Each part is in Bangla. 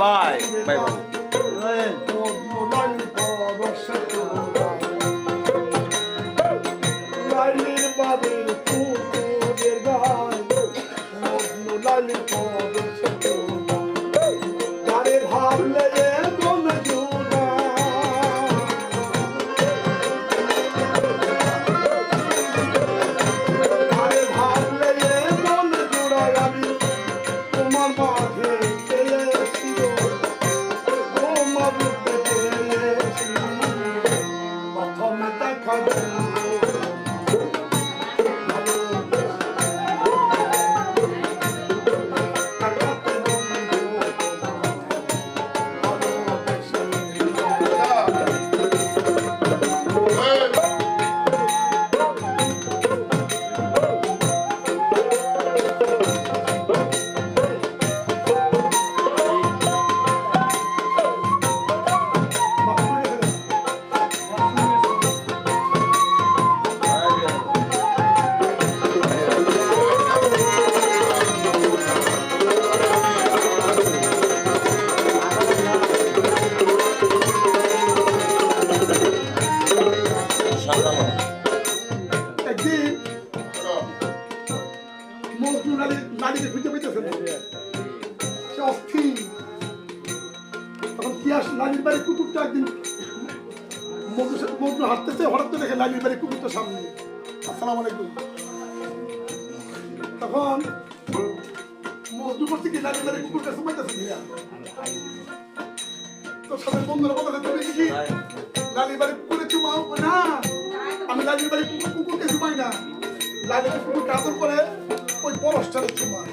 Bye bye bye. হাঁটতেছে হঠাৎ করে দেখে লালির বাড়ি কুকুরটার সামনে। আসসালামু আলাইকুম। তখন মজনু করছে কি লালির বাড়ি কুকুরটা সুমাইতেছে দিয়া তো সবাই বন্ধুরা কথা তুমি কি লালির বাড়ি কুকুরে চুমাও না? আমি লালির বাড়ি কুকুরকে চুমাই না, লালির কুকুরকে আদর করে ওই পরশটারে চুমাই।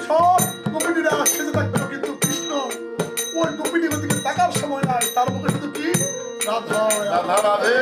সব গোপিনীরা সেজে থাকতো, কিন্তু কৃষ্ণ ওই গোপিনীর দিকে তাকার সময় নাই, তার মুখে শুধু কি রাধা রাধা রাধে।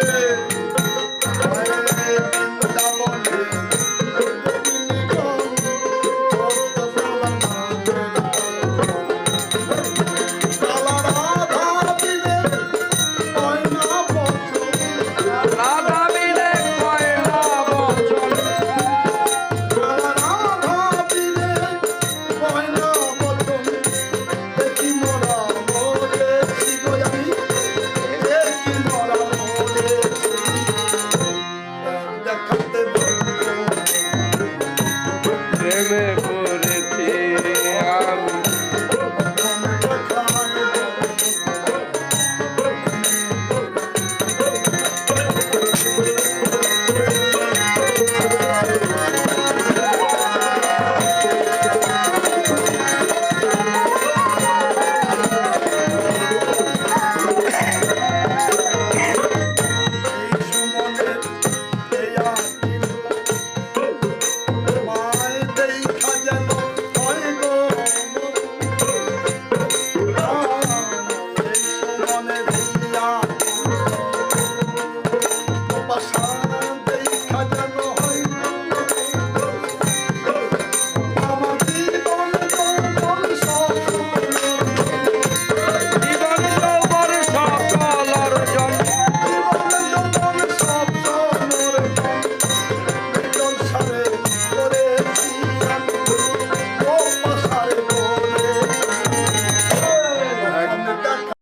me